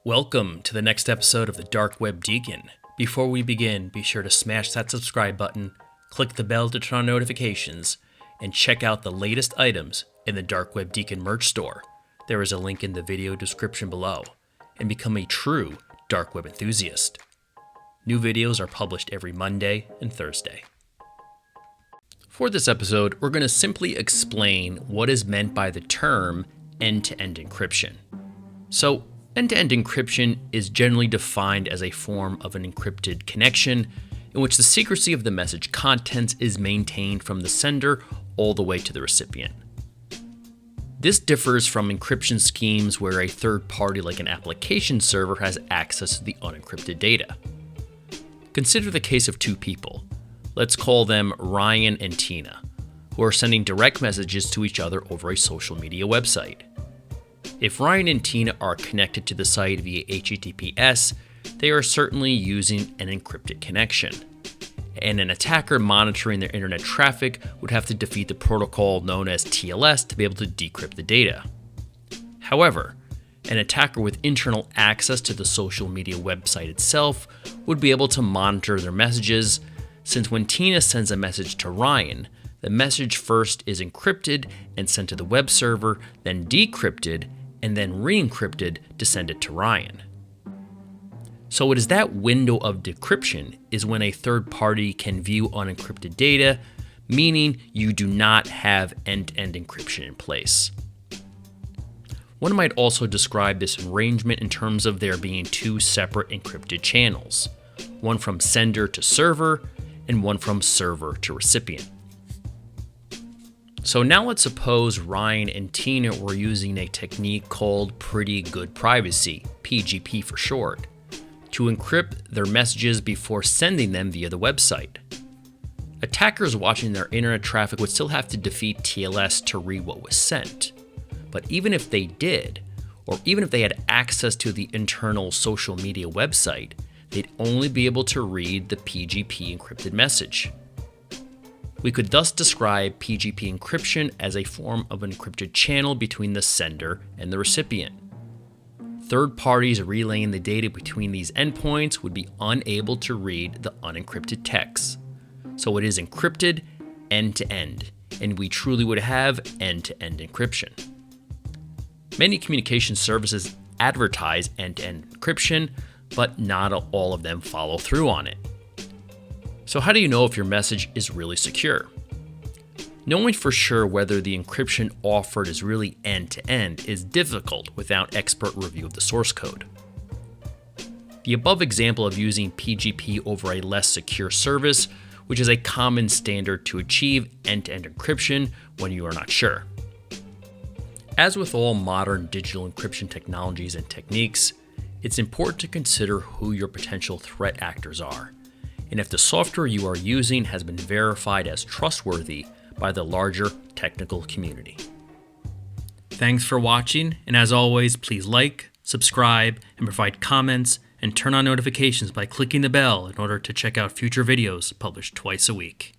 Welcome to the next episode of the Dark Web Deacon. Before we begin, be sure to smash that subscribe button, click the bell to turn on notifications, and check out the latest items in the Dark Web Deacon merch store. There is a link in the video description below, and become a true Dark Web enthusiast. New videos are published every Monday and Thursday. For this episode, we're going to simply explain what is meant by the term end-to-end encryption. So, end-to-end encryption is generally defined as a form of an encrypted connection in which the secrecy of the message contents is maintained from the sender all the way to the recipient. This differs from encryption schemes where a third party like an application server has access to the unencrypted data. Consider the case of two people. Let's call them Ryan and Tina, who are sending direct messages to each other over a social media website. If Ryan and Tina are connected to the site via HTTPS, they are certainly using an encrypted connection. And an attacker monitoring their internet traffic would have to defeat the protocol known as TLS to be able to decrypt the data. However, an attacker with internal access to the social media website itself would be able to monitor their messages, since when Tina sends a message to Ryan, the message first is encrypted and sent to the web server, then decrypted, and then re-encrypted to send it to Ryan. So it is that window of decryption is when a third party can view unencrypted data, meaning you do not have end-to-end encryption in place. One might also describe this arrangement in terms of there being two separate encrypted channels, one from sender to server and one from server to recipient. So now let's suppose Ryan and Tina were using a technique called Pretty Good Privacy, PGP for short, to encrypt their messages before sending them via the website. Attackers watching their internet traffic would still have to defeat TLS to read what was sent. But even if they did, or even if they had access to the internal social media website, they'd only be able to read the PGP encrypted message. We could thus describe PGP encryption as a form of an encrypted channel between the sender and the recipient. Third parties relaying the data between these endpoints would be unable to read the unencrypted text. So it is encrypted end-to-end, and we truly would have end-to-end encryption. Many communication services advertise end-to-end encryption, but not all of them follow through on it. So how do you know if your message is really secure? Knowing for sure whether the encryption offered is really end-to-end is difficult without expert review of the source code. The above example of using PGP over a less secure service, which is a common standard to achieve end-to-end encryption when you are not sure. As with all modern digital encryption technologies and techniques, it's important to consider who your potential threat actors are, and if the software you are using has been verified as trustworthy by the larger technical community. Thanks for watching, and as always, please like, subscribe, and provide comments, and turn on notifications by clicking the bell in order to check out future videos published twice a week.